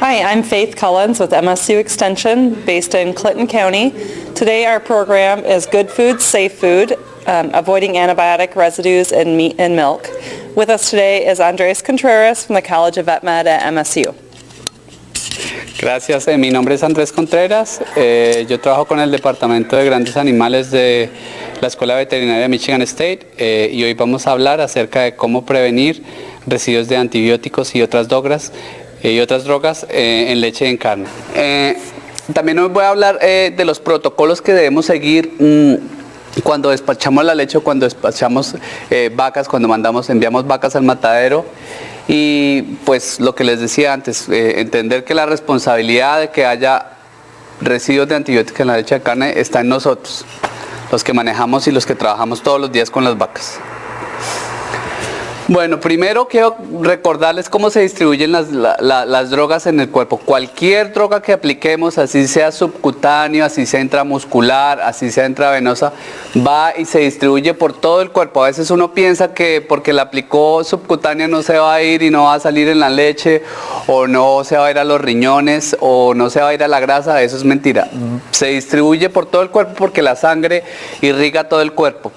Hi, I'm Faith Collins with MSU Extension based in Clinton County. Today our program is Good Food, Safe Food, avoiding antibiotic residues in meat and milk. With us today is Andres Contreras from the College of Vet Med at MSU. Gracias, mi nombre es Andrés Contreras, yo trabajo con el Departamento de Grandes Animales de la Escuela Veterinaria de Michigan State y hoy vamos a hablar acerca de cómo prevenir residuos de antibióticos y otras drogas en leche y en carne. También hoy voy a hablar de los protocolos que debemos seguir cuando despachamos la leche o cuando despachamos vacas, cuando enviamos vacas al matadero. Y pues lo que les decía antes, entender que la responsabilidad de que haya residuos de antibióticos en la leche de carne está en nosotros, los que manejamos y los que trabajamos todos los días con las vacas. Bueno, primero quiero recordarles cómo se distribuyen las drogas en el cuerpo. Cualquier droga que apliquemos, así sea subcutáneo, así sea intramuscular, así sea intravenosa, va y se distribuye por todo el cuerpo. A veces uno piensa que porque la aplicó subcutánea no se va a ir y no va a salir en la leche, o no se va a ir a los riñones, o no se va a ir a la grasa. Eso es mentira. Se distribuye por todo el cuerpo porque la sangre irriga todo el cuerpo.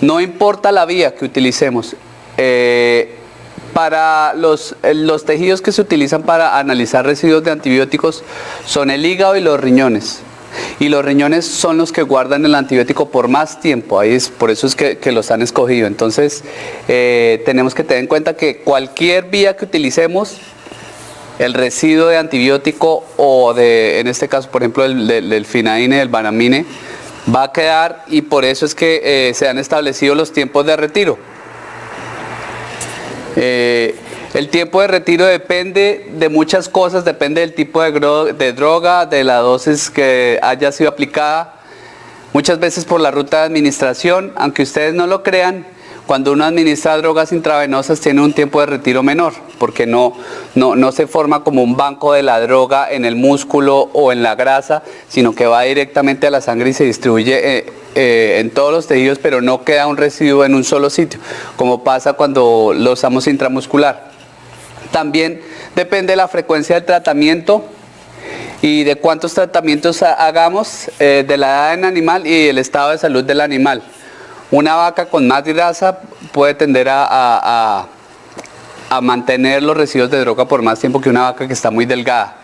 No importa la vía que utilicemos, para los tejidos que se utilizan para analizar residuos de antibióticos son el hígado y los riñones. Y los riñones son los que guardan el antibiótico por más tiempo, por eso es que los han escogido. Entonces tenemos que tener en cuenta que cualquier vía que utilicemos, el residuo de antibiótico o en este caso por ejemplo del Finadine, del Banamine, va a quedar, y por eso es que se han establecido los tiempos de retiro. El tiempo de retiro depende de muchas cosas, depende del tipo de droga, de la dosis que haya sido aplicada, muchas veces por la ruta de administración. Aunque ustedes no lo crean, cuando uno administra drogas intravenosas tiene un tiempo de retiro menor, porque no se forma como un banco de la droga en el músculo o en la grasa, sino que va directamente a la sangre y se distribuye en todos los tejidos, pero no queda un residuo en un solo sitio, como pasa cuando lo usamos intramuscular. También depende de la frecuencia del tratamiento y de cuántos tratamientos hagamos, de la edad del animal y el estado de salud del animal. Una vaca con más grasa puede tender a mantener los residuos de droga por más tiempo que una vaca que está muy delgada.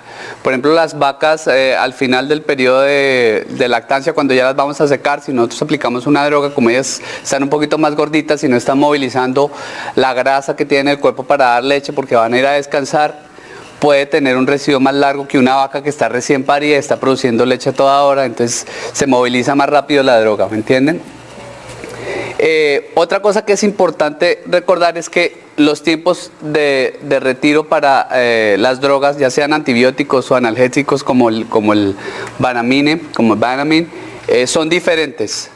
Por ejemplo, las vacas al final del periodo de lactancia, cuando ya las vamos a secar, si nosotros aplicamos una droga, como ellas están un poquito más gorditas y no están movilizando la grasa que tiene el cuerpo para dar leche porque van a ir a descansar, puede tener un residuo más largo que una vaca que está recién parida y está produciendo leche a toda hora, entonces se moviliza más rápido la droga, ¿me entienden? Otra cosa que es importante recordar es que los tiempos de retiro para las drogas, ya sean antibióticos o analgésicos como el Banamine, son diferentes.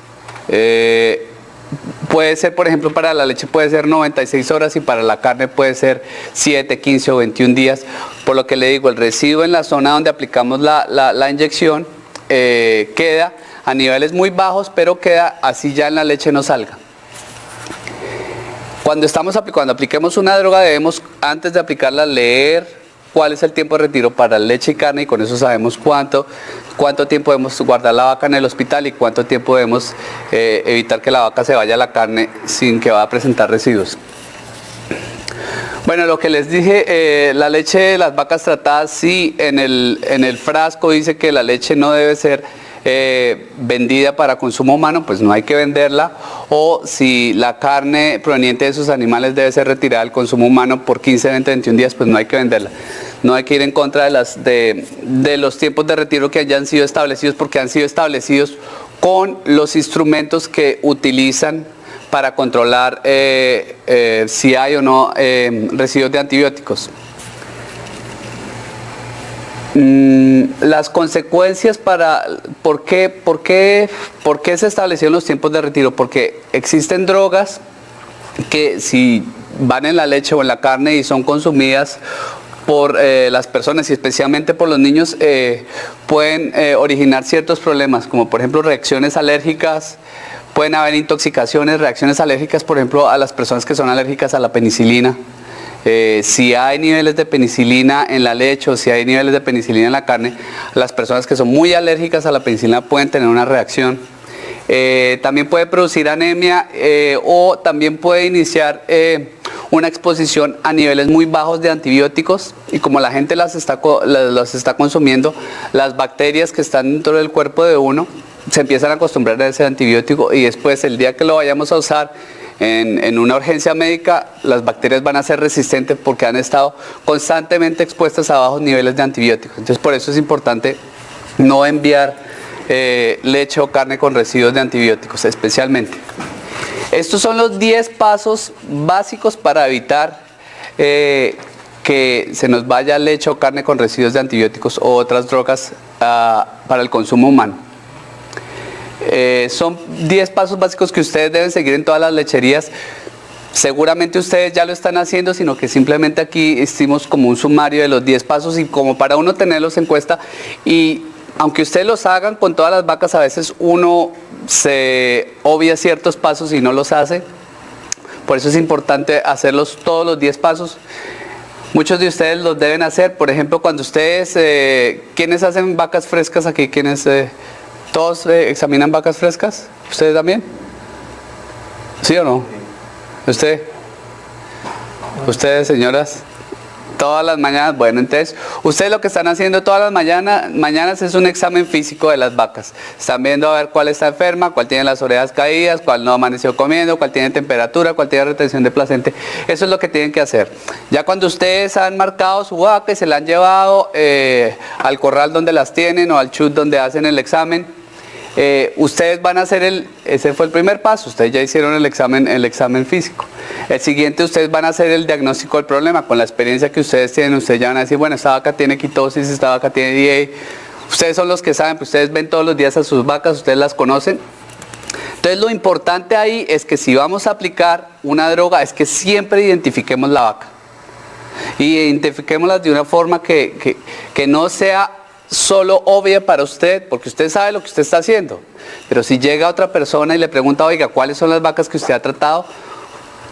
Puede ser, por ejemplo, para la leche puede ser 96 horas y para la carne puede ser 7, 15 o 21 días. Por lo que le digo, el residuo en la zona donde aplicamos la inyección queda a niveles muy bajos, pero queda así ya en la leche no salga. Cuando apliquemos una droga debemos, antes de aplicarla, leer cuál es el tiempo de retiro para leche y carne, y con eso sabemos cuánto tiempo debemos guardar la vaca en el hospital y cuánto tiempo debemos evitar que la vaca se vaya a la carne sin que vaya a presentar residuos. Bueno, lo que les dije, la leche de las vacas tratadas, sí, en el frasco dice que la leche no debe ser vendida para consumo humano, pues no hay que venderla, o si la carne proveniente de esos animales debe ser retirada del consumo humano por 15, 20, 21 días, pues no hay que venderla. No hay que ir en contra de los tiempos de retiro que hayan sido establecidos, porque han sido establecidos con los instrumentos que utilizan para controlar si hay o no residuos de antibióticos. Las consecuencias ¿por qué se establecieron los tiempos de retiro? Porque existen drogas que si van en la leche o en la carne y son consumidas por las personas y especialmente por los niños, pueden originar ciertos problemas, como por ejemplo reacciones alérgicas, pueden haber intoxicaciones, reacciones alérgicas, por ejemplo a las personas que son alérgicas a la penicilina. Si hay niveles de penicilina en la leche o si hay niveles de penicilina en la carne, las personas que son muy alérgicas a la penicilina pueden tener una reacción. También puede producir anemia o también puede iniciar una exposición a niveles muy bajos de antibióticos, y como la gente las está consumiendo, las bacterias que están dentro del cuerpo de uno se empiezan a acostumbrar a ese antibiótico, y después el día que lo vayamos a usar en una urgencia médica, las bacterias van a ser resistentes porque han estado constantemente expuestas a bajos niveles de antibióticos. Entonces por eso es importante no enviar leche o carne con residuos de antibióticos especialmente. Estos son los 10 pasos básicos para evitar que se nos vaya leche o carne con residuos de antibióticos o otras drogas para el consumo humano. Son 10 pasos básicos que ustedes deben seguir en todas las lecherías. Seguramente ustedes ya lo están haciendo, sino que simplemente aquí hicimos como un sumario de los 10 pasos y como para uno tenerlos en cuenta. Y aunque ustedes los hagan con todas las vacas, a veces uno se obvia ciertos pasos y no los hace. Por eso es importante hacerlos todos los 10 pasos. Muchos de ustedes los deben hacer. Por ejemplo, cuando ustedes, ¿quiénes hacen vacas frescas aquí? ¿Quiénes, todos examinan vacas frescas? ¿Ustedes también? ¿Sí o no? ¿Usted? ¿Ustedes, señoras? Todas las mañanas. Bueno, entonces, ustedes lo que están haciendo todas las mañanas es un examen físico de las vacas. Están viendo a ver cuál está enferma, cuál tiene las orejas caídas, cuál no amaneció comiendo, cuál tiene temperatura, cuál tiene retención de placenta. Eso es lo que tienen que hacer. Ya cuando ustedes han marcado su vaca y se la han llevado al corral donde las tienen o al chut donde hacen el examen, ustedes van a hacer ese fue el primer paso, ustedes ya hicieron el examen físico. El siguiente, ustedes van a hacer el diagnóstico del problema. Con la experiencia que ustedes tienen, ustedes ya van a decir, bueno, esta vaca tiene quitosis, esta vaca tiene DA. Ustedes son los que saben, pues ustedes ven todos los días a sus vacas, ustedes las conocen. Entonces lo importante ahí es que si vamos a aplicar una droga, es que siempre identifiquemos la vaca. Y identifiquémosla de una forma que no sea solo obvia para usted, porque usted sabe lo que usted está haciendo. Pero si llega otra persona y le pregunta, oiga, ¿cuáles son las vacas que usted ha tratado?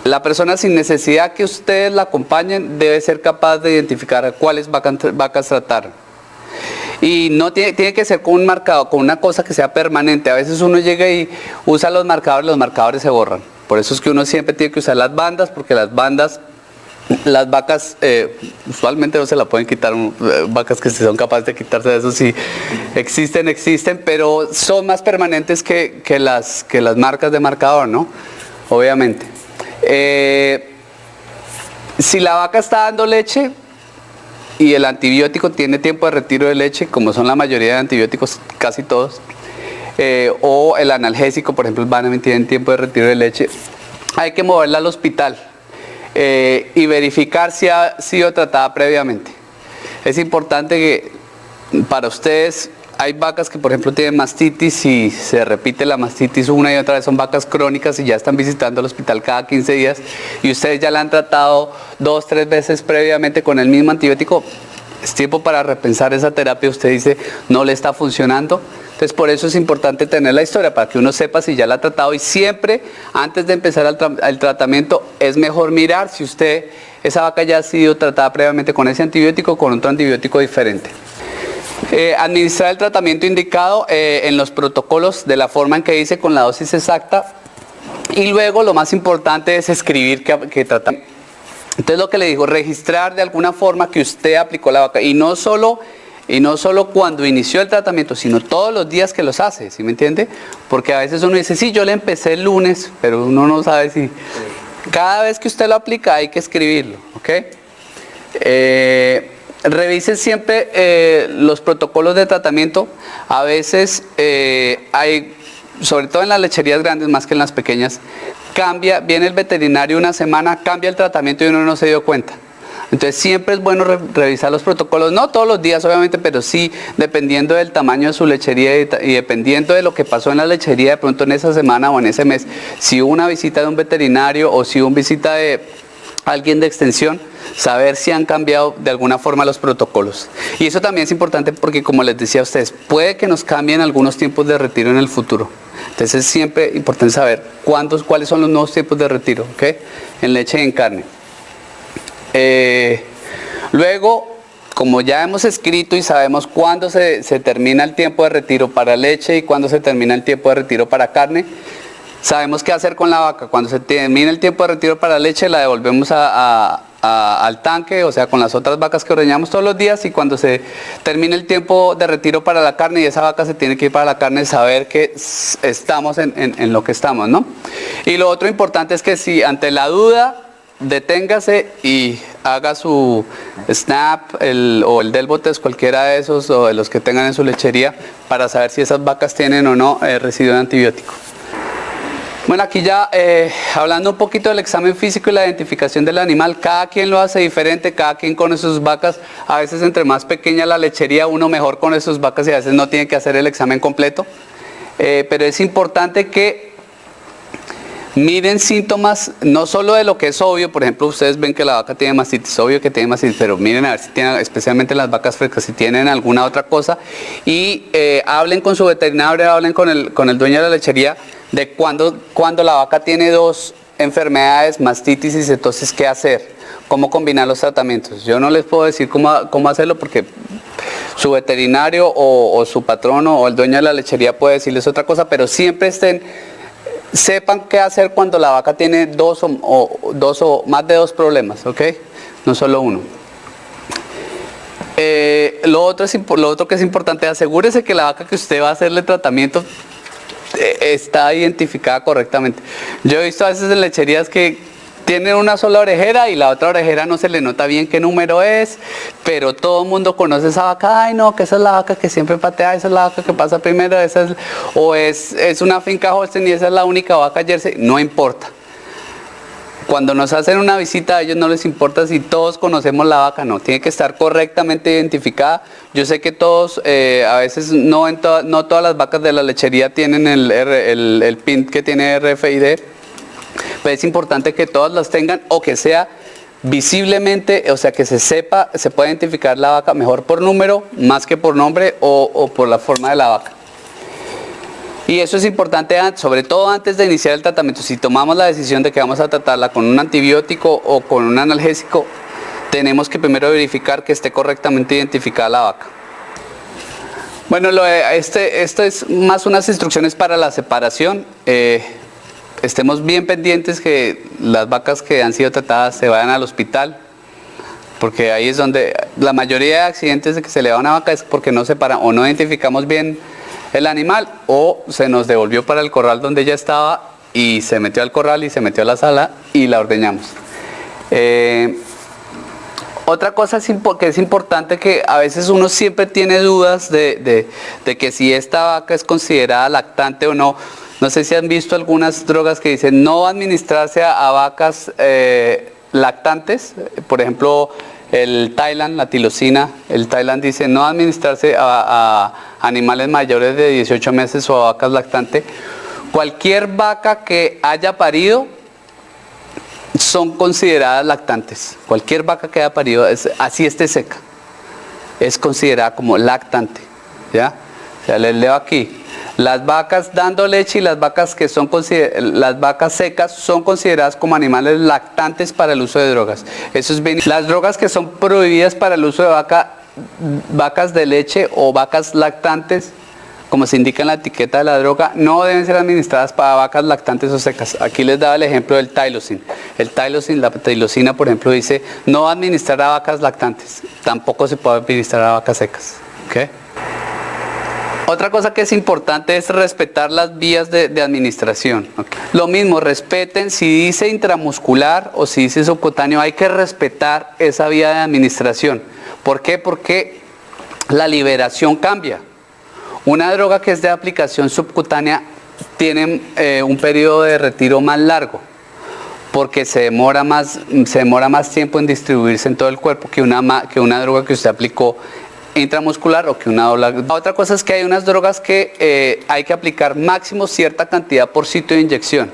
La persona, sin necesidad que ustedes la acompañen, debe ser capaz de identificar cuáles vacas trataron. Y no tiene que ser con un marcador, con una cosa que sea permanente. A veces uno llega y usa los marcadores se borran. Por eso es que uno siempre tiene que usar las bandas, porque las vacas usualmente no se la pueden quitar, vacas que son capaces de quitarse de eso, sí existen, pero son más permanentes que las marcas de marcador, ¿no? Obviamente. Si la vaca está dando leche y el antibiótico tiene tiempo de retiro de leche, como son la mayoría de antibióticos, casi todos, o el analgésico, por ejemplo, el Vanamin, tienen tiempo de retiro de leche, hay que moverla al hospital y verificar si ha sido tratada previamente. Es importante que para ustedes, hay vacas que por ejemplo tienen mastitis y se repite la mastitis una y otra vez, son vacas crónicas y ya están visitando el hospital cada 15 días y ustedes ya la han tratado 2 o 3 veces previamente con el mismo antibiótico. Es tiempo para repensar esa terapia. Usted dice, no le está funcionando. Entonces por eso es importante tener la historia, para que uno sepa si ya la ha tratado, y siempre antes de empezar el tratamiento es mejor mirar si esa vaca ya ha sido tratada previamente con ese antibiótico o con otro antibiótico diferente. Administrar el tratamiento indicado en los protocolos de la forma en que dice, con la dosis exacta, y luego lo más importante es escribir que tratamiento. Entonces lo que le digo, registrar de alguna forma que usted aplicó la vaca, y no solo cuando inició el tratamiento, sino todos los días que los hace, ¿sí me entiende? Porque a veces uno dice, sí, yo le empecé el lunes, pero uno no sabe si... Cada vez que usted lo aplica hay que escribirlo, ¿ok? Revise siempre los protocolos de tratamiento. A veces hay, sobre todo en las lecherías grandes más que en las pequeñas, viene el veterinario una semana, cambia el tratamiento y uno no se dio cuenta. Entonces siempre es bueno revisar los protocolos, no todos los días obviamente, pero sí dependiendo del tamaño de su lechería y dependiendo de lo que pasó en la lechería de pronto en esa semana o en ese mes. Si hubo una visita de un veterinario o si hubo una visita de alguien de extensión, saber si han cambiado de alguna forma los protocolos. Y eso también es importante porque, como les decía a ustedes, puede que nos cambien algunos tiempos de retiro en el futuro. Entonces es siempre importante saber cuáles son los nuevos tiempos de retiro, ¿ok? En leche y en carne. Luego, como ya hemos escrito y sabemos cuándo se termina el tiempo de retiro para leche y cuándo se termina el tiempo de retiro para carne, sabemos qué hacer con la vaca. Cuando se termina el tiempo de retiro para leche, la devolvemos al tanque, o sea, con las otras vacas que ordeñamos todos los días, y cuando se termine el tiempo de retiro para la carne y esa vaca se tiene que ir para la carne, saber que estamos en lo que estamos, ¿no? Y lo otro importante es que si ante la duda, deténgase y haga su SNAP o el Delvo Test, cualquiera de esos o de los que tengan en su lechería, para saber si esas vacas tienen o no residuo de antibiótico. Bueno, aquí ya hablando un poquito del examen físico y la identificación del animal, cada quien lo hace diferente, cada quien con sus vacas. A veces entre más pequeña la lechería, uno mejor con sus vacas y a veces no tiene que hacer el examen completo. Pero es importante que miren síntomas, no solo de lo que es obvio. Por ejemplo, ustedes ven que la vaca tiene mastitis, obvio que tiene mastitis, pero miren a ver si tienen, especialmente las vacas frescas, si tienen alguna otra cosa, y hablen con su veterinario, hablen con el dueño de la lechería de cuando la vaca tiene dos enfermedades, mastitis y cetosis, qué hacer, cómo combinar los tratamientos. Yo no les puedo decir cómo hacerlo porque su veterinario o su patrono o el dueño de la lechería puede decirles otra cosa, pero siempre sepan qué hacer cuando la vaca tiene dos o más de dos problemas, ¿ok? No solo uno. Lo otro que es importante, asegúrese que la vaca que usted va a hacerle tratamiento está identificada correctamente. Yo he visto a veces en lecherías que tienen una sola orejera y la otra orejera no se le nota bien qué número es, pero todo el mundo conoce esa vaca. Ay, no, que esa es la vaca que siempre patea, esa es la vaca que pasa primero, es una finca Holstein y esa es la única vaca Jersey. No importa. Cuando nos hacen una visita, a ellos no les importa si todos conocemos la vaca, no, tiene que estar correctamente identificada. Yo sé que todos, a veces no todas las vacas de la lechería tienen el PIN que tiene RFID, pero es importante que todas las tengan o que sea visiblemente, o sea, que se sepa, se puede identificar la vaca mejor por número, más que por nombre o por la forma de la vaca. Y eso es importante, sobre todo antes de iniciar el tratamiento. Si tomamos la decisión de que vamos a tratarla con un antibiótico o con un analgésico, tenemos que primero verificar que esté correctamente identificada la vaca. Bueno, esto es más unas instrucciones para la separación. Estemos bien pendientes que las vacas que han sido tratadas se vayan al hospital, porque ahí es donde la mayoría de accidentes de que se le va a una vaca es porque no separan o no identificamos bien el animal, o se nos devolvió para el corral donde ella estaba y se metió al corral y se metió a la sala y la ordeñamos. Otra cosa que es importante, que a veces uno siempre tiene dudas de que si esta vaca es considerada lactante o no. No sé si han visto algunas drogas que dicen no administrarse a vacas lactantes. Por ejemplo, el Tylenol, la tilosina, el Tylenol dice no administrarse a animales mayores de 18 meses o a vacas lactantes. Cualquier vaca que haya parido son consideradas lactantes. Cualquier vaca que haya parido, así esté seca, es considerada como lactante, ¿ya? O sea, les leo aquí. Las vacas dando leche y las vacas las vacas secas son consideradas como animales lactantes para el uso de drogas. Eso es bien. Las drogas que son prohibidas para el uso de vacas de leche o vacas lactantes, como se indica en la etiqueta de la droga, no deben ser administradas para vacas lactantes o secas. Aquí les daba el ejemplo del Tylosin. El Tylosin, la tilosina, por ejemplo, dice no administrar a vacas lactantes. Tampoco se puede administrar a vacas secas. ¿Okay? Otra cosa que es importante es respetar las vías de administración. Okay. Lo mismo, respeten, si dice intramuscular o si dice subcutáneo, hay que respetar esa vía de administración. ¿Por qué? Porque la liberación cambia. Una droga que es de aplicación subcutánea tiene un periodo de retiro más largo, porque se demora más tiempo en distribuirse en todo el cuerpo que una droga que usted aplicó intramuscular o que una doble. Otra cosa es que hay unas drogas que hay que aplicar máximo cierta cantidad por sitio de inyección.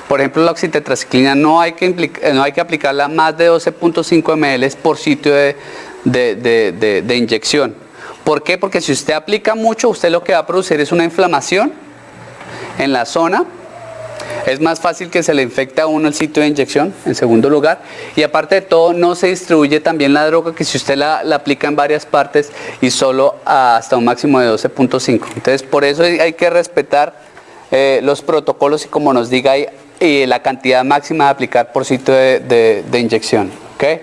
Por ejemplo, la oxitetraciclina no hay que aplicarla más de 12.5 ml por sitio de inyección. ¿Por qué? Porque si usted aplica mucho, usted lo que va a producir es una inflamación en la zona. Es más fácil que se le infecte a uno el sitio de inyección, en segundo lugar. Y aparte de todo, no se distribuye también la droga que si usted la aplica en varias partes y solo hasta un máximo de 12.5. Entonces, por eso hay que respetar los protocolos y como nos diga ahí, la cantidad máxima de aplicar por sitio de inyección. ¿Okay?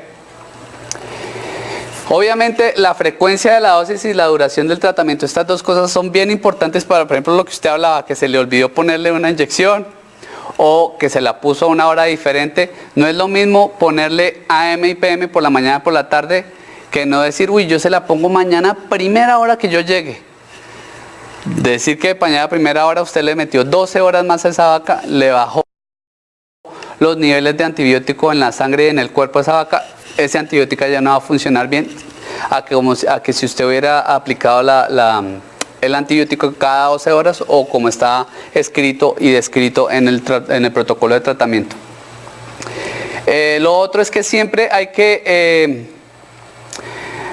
Obviamente la frecuencia de la dosis y la duración del tratamiento, estas dos cosas son bien importantes para, por ejemplo, lo que usted hablaba, que se le olvidó ponerle una inyección o que se la puso a una hora diferente. No es lo mismo ponerle AM y PM por la mañana por la tarde que no decir, uy, yo se la pongo mañana primera hora que yo llegue. Decir que mañana a primera hora usted le metió 12 horas más a esa vaca, le bajó los niveles de antibiótico en la sangre y en el cuerpo de esa vaca, ese antibiótico ya no va a funcionar bien a que si usted hubiera aplicado el antibiótico cada 12 horas o como está escrito y descrito en el protocolo de tratamiento. Lo otro es que siempre hay que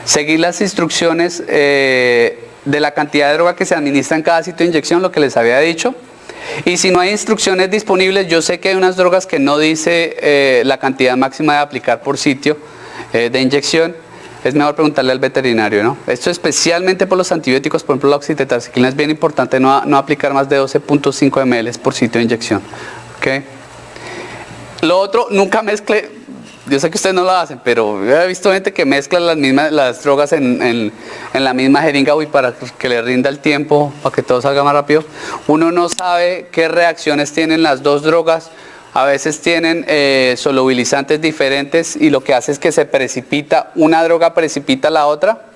seguir las instrucciones de la cantidad de droga que se administra en cada sitio de inyección, lo que les había dicho. Y si no hay instrucciones disponibles, yo sé que hay unas drogas que no dice la cantidad máxima de aplicar por sitio de inyección. Es mejor preguntarle al veterinario, ¿no? Esto especialmente por los antibióticos, por ejemplo la oxitetracyclina es bien importante no aplicar más de 12.5 ml por sitio de inyección. ¿Okay? Lo otro, nunca mezcle, yo sé que ustedes no lo hacen, pero yo he visto gente que mezcla las drogas en la misma jeringa para que le rinda el tiempo, para que todo salga más rápido. Uno no sabe qué reacciones tienen las dos drogas. A veces tienen solubilizantes diferentes y lo que hace es que se precipita, una droga precipita la otra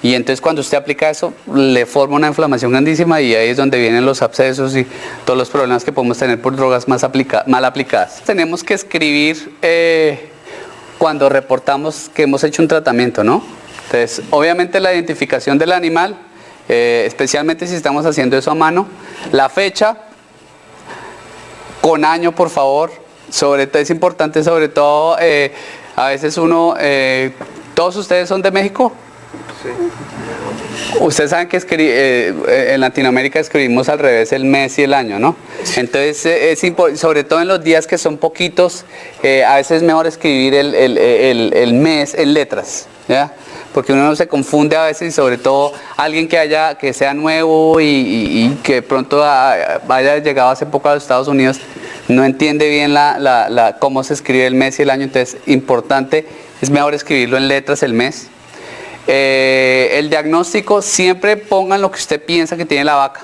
y entonces cuando usted aplica eso le forma una inflamación grandísima y ahí es donde vienen los abscesos y todos los problemas que podemos tener por drogas mal aplicadas. Tenemos que escribir cuando reportamos que hemos hecho un tratamiento, ¿no? Entonces, obviamente la identificación del animal, especialmente si estamos haciendo eso a mano, la fecha, con año por favor, es importante sobre todo, a veces uno, ¿todos ustedes son de México? Sí. Ustedes saben que en Latinoamérica escribimos al revés el mes y el año, ¿no? Entonces, sobre todo en los días que son poquitos, a veces es mejor escribir el mes en letras, ¿ya? Porque uno no se confunde a veces y sobre todo alguien que sea nuevo y que pronto haya llegado hace poco a los Estados Unidos, no entiende bien cómo se escribe el mes y el año, entonces importante, es mejor escribirlo en letras el mes. El diagnóstico, siempre pongan lo que usted piensa que tiene la vaca.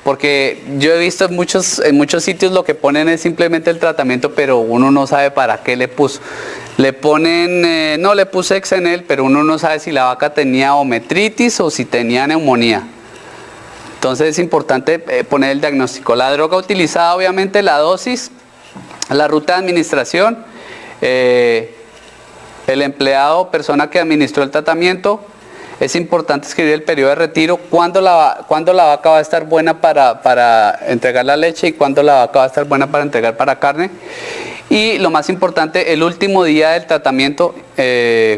Porque yo he visto en muchos sitios lo que ponen es simplemente el tratamiento, pero uno no sabe para qué le puso. Le ponen, no le puse Exenel, pero uno no sabe si la vaca tenía ometritis o si tenía neumonía. Entonces es importante poner el diagnóstico. La droga utilizada, obviamente, la dosis, la ruta de administración, el empleado, persona que administró el tratamiento. Es importante escribir el periodo de retiro, cuándo la vaca va a estar buena para entregar la leche y cuándo la vaca va a estar buena para entregar para carne. Y lo más importante, el último día del tratamiento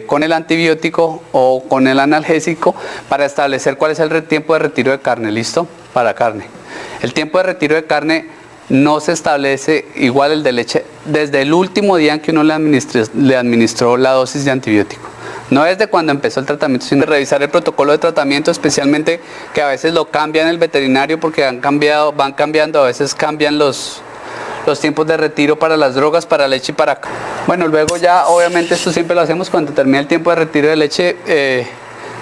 con el antibiótico o con el analgésico para establecer cuál es el tiempo de retiro de carne, ¿listo? Para carne. El tiempo de retiro de carne no se establece igual el de leche desde el último día en que uno le administró la dosis de antibiótico. No desde cuando empezó el tratamiento, sino revisar el protocolo de tratamiento, especialmente que a veces lo cambian el veterinario porque van cambiando, a veces cambian los tiempos de retiro para las drogas, para leche y para... Bueno, luego ya obviamente esto siempre lo hacemos cuando termina el tiempo de retiro de leche,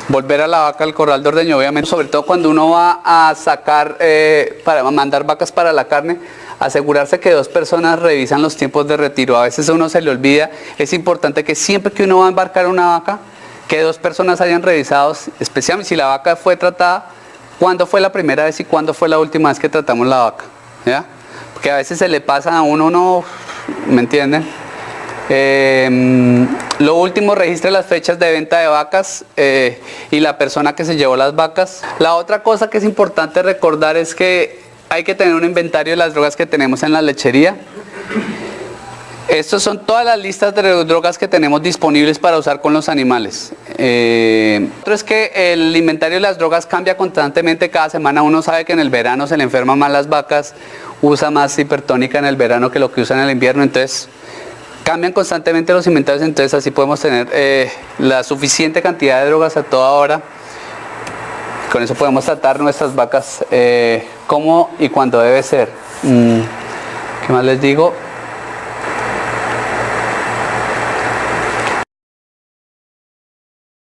volver a la vaca al corral de ordeño, obviamente, sobre todo cuando uno va a sacar, para mandar vacas para la carne, asegurarse que dos personas revisan los tiempos de retiro. A veces a uno se le olvida, es importante que siempre que uno va a embarcar una vaca, que dos personas hayan revisado, especialmente si la vaca fue tratada, cuándo fue la primera vez y cuándo fue la última vez que tratamos la vaca, ¿ya? Porque a veces se le pasa a uno, no, ¿me entienden? Lo último, registre las fechas de venta de vacas y la persona que se llevó las vacas. La otra cosa que es importante recordar es que hay que tener un inventario de las drogas que tenemos en la lechería. Estas son todas las listas de drogas que tenemos disponibles para usar con los animales. Otro es que el inventario de las drogas cambia constantemente cada semana. Uno sabe que en el verano se le enferman más las vacas, usa más hipertónica en el verano que lo que usa en el invierno, entonces cambian constantemente los inventarios, entonces así podemos tener la suficiente cantidad de drogas a toda hora. Con eso podemos tratar nuestras vacas cómo y cuándo debe ser. ¿Qué más les digo?